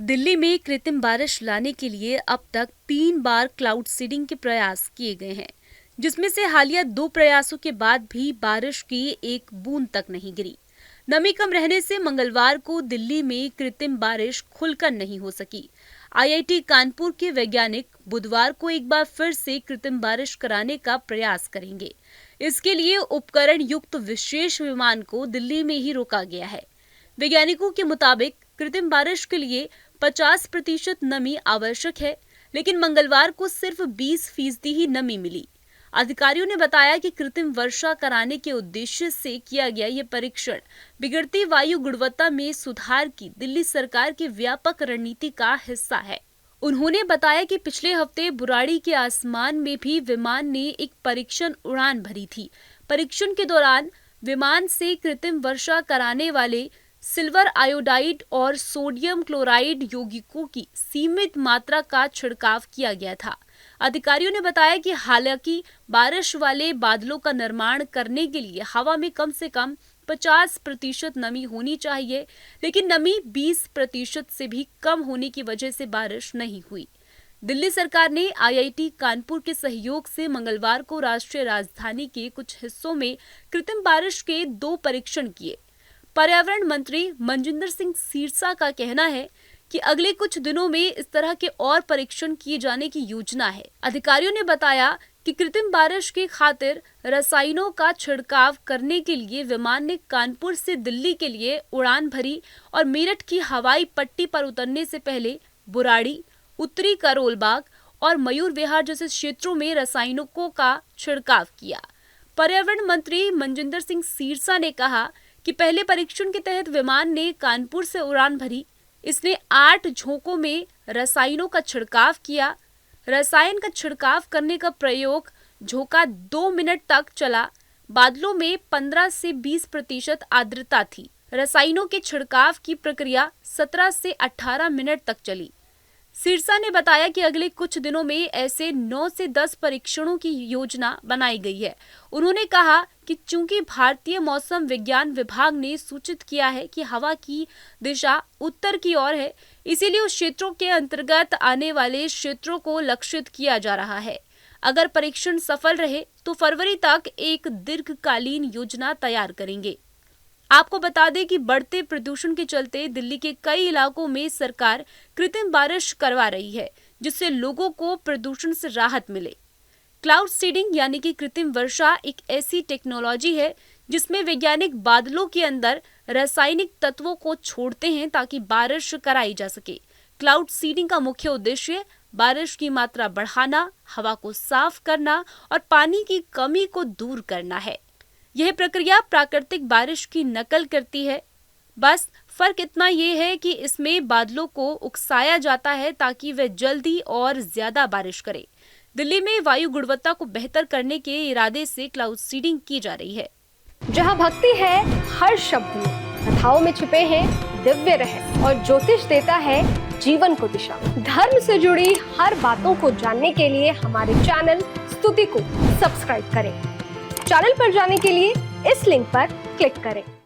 दिल्ली में कृत्रिम बारिश लाने के लिए अब तक 3 बार क्लाउड सीडिंग के प्रयास किए गए हैं, जिसमें से हालिया 2 प्रयासों के बाद भी बारिश की एक बूंद तक नहीं गिरी। नमी कम रहने से मंगलवार को दिल्ली में कृत्रिम बारिश खुलकर नहीं हो सकी। आईआईटी कानपुर के वैज्ञानिक बुधवार को एक बार फिर से कृत्रिम बारिश कराने का प्रयास करेंगे। इसके लिए उपकरण युक्त विशेष विमान को दिल्ली में ही रोका गया है। वैज्ञानिकों के मुताबिक कृत्रिम बारिश के लिए 50% नमी आवश्यक है, लेकिन मंगलवार को सिर्फ 20% ही नमी मिली। अधिकारियों ने बताया कि कृत्रिम वर्षा कराने के उद्देश्य से किया गया ये परीक्षण बिगड़ती वायु गुणवत्ता में सुधार की दिल्ली सरकार की व्यापक रणनीति का हिस्सा है। उन्होंने बताया कि पिछले हफ्ते बुराड़ी के आसमान में भी विमान ने एक परीक्षण उड़ान भरी थी। परीक्षण के दौरान विमान से कृत्रिम वर्षा कराने वाले सिल्वर आयोडाइड और सोडियम क्लोराइड यौगिकों की सीमित मात्रा का छिड़काव किया गया था। अधिकारियों ने बताया कि हालांकि बारिश वाले बादलों का निर्माण करने के लिए हवा में कम से कम 50% नमी होनी चाहिए, लेकिन नमी 20% से भी कम होने की वजह से बारिश नहीं हुई। दिल्ली सरकार ने आईआईटी कानपुर के सहयोग से मंगलवार को राष्ट्रीय राजधानी के कुछ हिस्सों में कृत्रिम बारिश के 2 परीक्षण किए। पर्यावरण मंत्री मनजिंदर सिंह सिरसा का कहना है कि अगले कुछ दिनों में इस तरह के और परीक्षण किए जाने की योजना है। अधिकारियों ने बताया कि कृत्रिम बारिश की खातिर रसायनों का छिड़काव करने के लिए विमान ने कानपुर से दिल्ली के लिए उड़ान भरी और मेरठ की हवाई पट्टी पर उतरने से पहले बुराड़ी, उत्तरी करोल बाग और मयूर विहार जैसे क्षेत्रों में रसायनों का छिड़काव किया। पर्यावरण मंत्री मनजिंदर सिंह सिरसा ने कहा कि पहले परीक्षण के तहत विमान ने कानपुर से उड़ान भरी। इसने 8 झोंकों में रसायनों का छिड़काव किया। रसायन का छिड़काव करने का प्रयोग झोंका 2 मिनट तक चला। बादलों में 15 से 20% आर्द्रता थी। रसायनों के छिड़काव की प्रक्रिया 17 से 18 मिनट तक चली। सिरसा ने बताया कि अगले कुछ दिनों में ऐसे 9 से 10 परीक्षणों की योजना बनाई गई है। उन्होंने कहा कि चूंकि भारतीय मौसम विज्ञान विभाग ने सूचित किया है कि हवा की दिशा उत्तर की ओर है, इसीलिए उस क्षेत्रों के अंतर्गत आने वाले क्षेत्रों को लक्षित किया जा रहा है। अगर परीक्षण सफल रहे तो फरवरी तक एक दीर्घकालीन योजना तैयार करेंगे। आपको बता दें कि बढ़ते प्रदूषण के चलते दिल्ली के कई इलाकों में सरकार कृत्रिम बारिश करवा रही है, जिससे लोगों को प्रदूषण से राहत मिले। क्लाउड सीडिंग यानी कि कृत्रिम वर्षा एक ऐसी टेक्नोलॉजी है जिसमें वैज्ञानिक बादलों के अंदर रासायनिक तत्वों को छोड़ते हैं ताकि बारिश कराई जा सके। क्लाउड सीडिंग का मुख्य उद्देश्य बारिश की मात्रा बढ़ाना, हवा को साफ करना और पानी की कमी को दूर करना है। यह प्रक्रिया प्राकृतिक बारिश की नकल करती है। बस फर्क इतना ये है कि इसमें बादलों को उकसाया जाता है ताकि वे जल्दी और ज्यादा बारिश करें। दिल्ली में वायु गुणवत्ता को बेहतर करने के इरादे से क्लाउड सीडिंग की जा रही है। जहाँ भक्ति है हर शब्द में, कथाओं में छुपे हैं दिव्य रहस्य और ज्योतिष देता है जीवन को दिशा। धर्म से जुड़ी हर बातों को जानने के लिए हमारे चैनल स्तुति को सब्सक्राइब करें। चैनल पर जाने के लिए इस लिंक पर क्लिक करें।